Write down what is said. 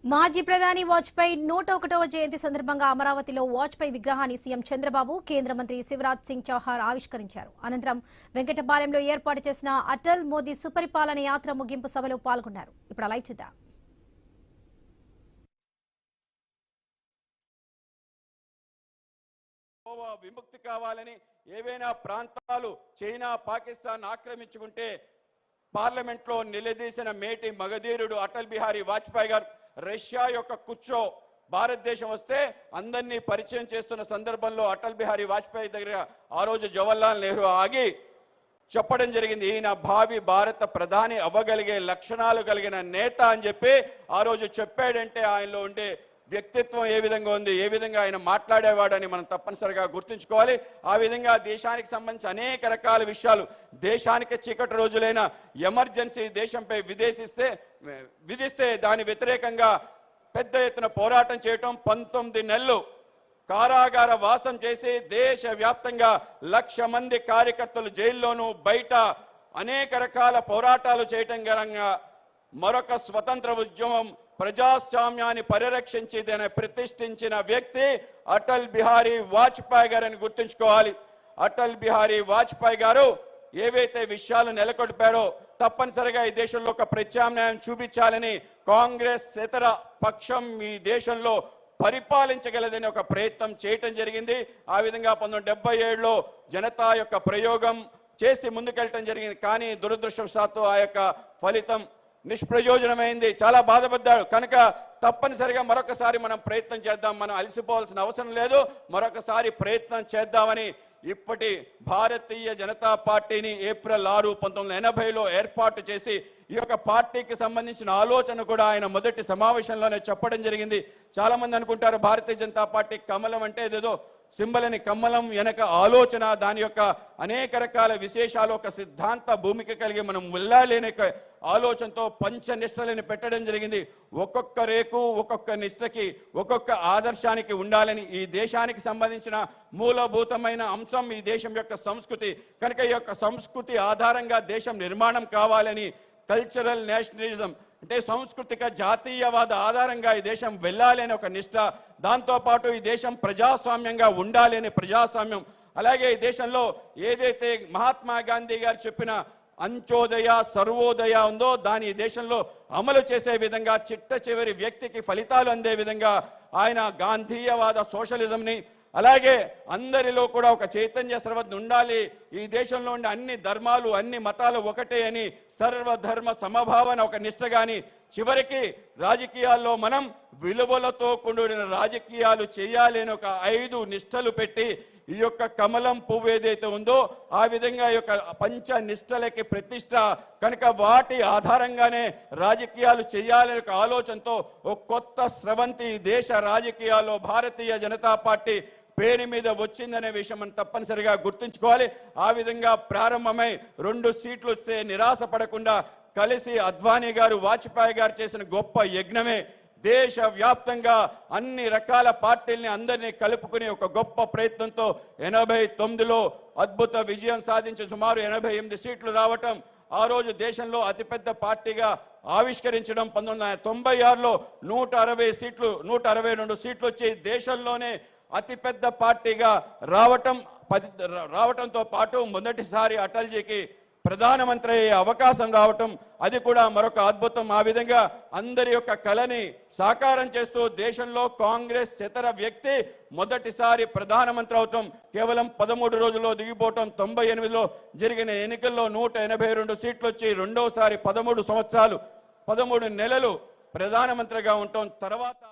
మాజీ ప్రధాని వాజ్పేయి 101వ జయంతి సందర్భంగా అమరావతిలో వాజ్పేయి విగ్రహాన్ని సీఎం చంద్రబాబు కేంద్ర మంత్రి శివరాజ్ సింగ్ చౌహాన్ ఆవిష్కరించారు. అనంతరం వెంకటపాలెంలో ఏర్పాటు చేసిన అటల్ మోదీ సుపరిపాలన యాత్ర ముగింపు సభలో పాల్గొన్నారు. ఇప్పుడు లైవ్ చూద్దాం. విముక్తి కావాలని ఏవైనా ప్రాంతాలు చైనా పాకిస్తాన్ ఆక్రమించుకుంటే పార్లమెంట్ లో నిలదీసిన మేటి మగధీరుడు అటల్ బిహారీ వాజ్పేయి గారు రష్యా యొక్క కుచ్చో భారతదేశం వస్తే అందరినీ పరిచయం చేస్తున్న సందర్భంలో అటల్ బిహారీ వాజ్పేయి దగ్గర ఆ రోజు జవహర్లాల్ నెహ్రూ ఆగి చెప్పడం జరిగింది, ఈయన భావి భారత ప్రధాని అవ్వగలిగే లక్షణాలు కలిగిన నేత అని చెప్పి ఆ రోజు చెప్పాడంటే ఆయనలో ఉండే వ్యక్తిత్వం ఏ విధంగా ఉంది, ఏ విధంగా ఆయన మాట్లాడేవాడని మనం తప్పనిసరిగా గుర్తుంచుకోవాలి. ఆ విధంగా దేశానికి సంబంధించి అనేక రకాల విషయాలు, దేశానికి చీకటి రోజులైన ఎమర్జెన్సీ దేశంపై విధిస్తే దాని వ్యతిరేకంగా పెద్ద ఎత్తున పోరాటం చేయటం, 19 నెలలు కారాగార వాసం చేసి దేశవ్యాప్తంగా 1,00,000 మంది కార్యకర్తలు జైల్లోనూ బయట అనేక రకాల పోరాటాలు చేయటం గరంగా మరొక స్వతంత్ర ఉద్యమం ప్రజాస్వామ్యాన్ని పరిరక్షించి దాన్ని ప్రతిష్ఠించిన వ్యక్తి అటల్ బిహారీ వాజ్పేయి గారని గుర్తుంచుకోవాలి. అటల్ బిహారీ వాజ్పేయి గారు ఏవైతే విషయాలు నెలకొల్పారో తప్పనిసరిగా ఈ దేశంలో ఒక ప్రత్యామ్నాయం చూపించాలని కాంగ్రెస్ ఇతర పక్షం ఈ దేశంలో పరిపాలించగలదని ఒక ప్రయత్నం చేయటం జరిగింది. ఆ విధంగా 1977లో జనతా యొక్క ప్రయోగం చేసి ముందుకెళ్ళటం జరిగింది. కానీ దురదృష్టవశాత్తు ఆ యొక్క ఫలితం నిష్ప్రయోజనమైంది. చాలా బాధపడ్డాడు. కనుక తప్పనిసరిగా మరొకసారి మనం ప్రయత్నం చేద్దాం, మనం అలసిపోవాల్సిన అవసరం లేదు, మరొకసారి ప్రయత్నం చేద్దామని ఇప్పటి భారతీయ జనతా పార్టీని ఏప్రిల్ 6, 1980లో ఏర్పాటు చేసి ఈ యొక్క పార్టీకి సంబంధించిన ఆలోచన కూడా ఆయన మొదటి సమావేశంలోనే చెప్పడం జరిగింది. చాలా మంది అనుకుంటారు భారతీయ జనతా పార్టీ కమలం అంటే ఏదేదో సింబల్ అని, కమలం వెనక ఆలోచన, దాని యొక్క అనేక రకాల విశేషాలు, ఒక సిద్ధాంత భూమిక కలిగి మనం వెళ్ళాలనే ఆలోచనతో పంచనిష్టలని పెట్టడం జరిగింది. ఒక్కొక్క రేకు ఒక్కొక్క నిష్టకి ఒక్కొక్క ఆదర్శానికి ఉండాలని, ఈ దేశానికి సంబంధించిన మూలభూతమైన అంశం ఈ దేశం యొక్క సంస్కృతి. కనుక ఈ యొక్క సంస్కృతి ఆధారంగా దేశం నిర్మాణం కావాలని, కల్చరల్ నేషనలిజం అంటే సాంస్కృతిక జాతీయవాద ఆధారంగా ఈ దేశం వెళ్ళాలి అనే ఒక నిష్ట, దాంతోపాటు ఈ దేశం ప్రజాస్వామ్యంగా ఉండాలి అనే ప్రజాస్వామ్యం, అలాగే ఈ దేశంలో ఏదైతే మహాత్మా గాంధీ గారు చెప్పిన అంత్యోదయ సర్వోదయ ఉందో దాని ఈ దేశంలో అమలు చేసే విధంగా, చిట్ట చివరి వ్యక్తికి ఫలితాలు అందే విధంగా ఆయన గాంధీయవాద సోషలిజంని, అలాగే అందరిలో కూడా ఒక చైతన్య సర్వత్న ఉండాలి, ఈ దేశంలో ఉండే అన్ని ధర్మాలు అన్ని మతాలు ఒకటే అని సర్వధర్మ సమభావన ఒక నిష్టగాని, చివరికి రాజకీయాల్లో మనం విలువలతో కూడిన రాజకీయాలు చేయాలి అని ఒక 5 నిష్టలు పెట్టి ఈ యొక్క కమలం పువ్వు ఏదైతే ఉందో ఆ విధంగా ఈ యొక్క పంచ నిష్టలకి ప్రతిష్ట, కనుక వాటి ఆధారంగానే రాజకీయాలు చేయాలనే ఒక ఆలోచనతో ఒక కొత్త స్రవంతి దేశ రాజకీయాల్లో భారతీయ జనతా పార్టీ పేరు మీద వచ్చిందనే విషయం మనం తప్పనిసరిగా గుర్తుంచుకోవాలి. ఆ విధంగా ప్రారంభమై 2 సీట్లు వస్తే నిరాశ పడకుండా కలిసి అద్వానీ గారు వాజ్పేయి గారు చేసిన గొప్ప యజ్ఞమే దేశవ్యాప్తంగా అన్ని రకాల పార్టీల్ని అందరినీ కలుపుకుని ఒక గొప్ప ప్రయత్నంతో 89లో అద్భుత విజయం సాధించి సుమారు 88 సీట్లు రావటం, ఆ రోజు దేశంలో అతిపెద్ద పార్టీగా ఆవిష్కరించడం, 1996లో 160 సీట్లు 162 సీట్లు వచ్చి దేశంలోనే అతిపెద్ద పార్టీగా రావటంతో పాటు మొదటిసారి అటల్జీకి ప్రధానమంత్రి అయ్యే అవకాశం రావటం, అది కూడా మరొక అద్భుతం. ఆ విధంగా అందరి యొక్క కళని సాకారం చేస్తూ దేశంలో కాంగ్రెస్ ఇతర వ్యక్తి మొదటిసారి ప్రధానమంత్రి అవటం, కేవలం 13 రోజుల్లో దిగిపోవటం, 98లో జరిగిన ఎన్నికల్లో 182 సీట్లు వచ్చి రెండోసారి 13 సంవత్సరాలు 13 నెలలు ప్రధానమంత్రిగా ఉండటం, తర్వాత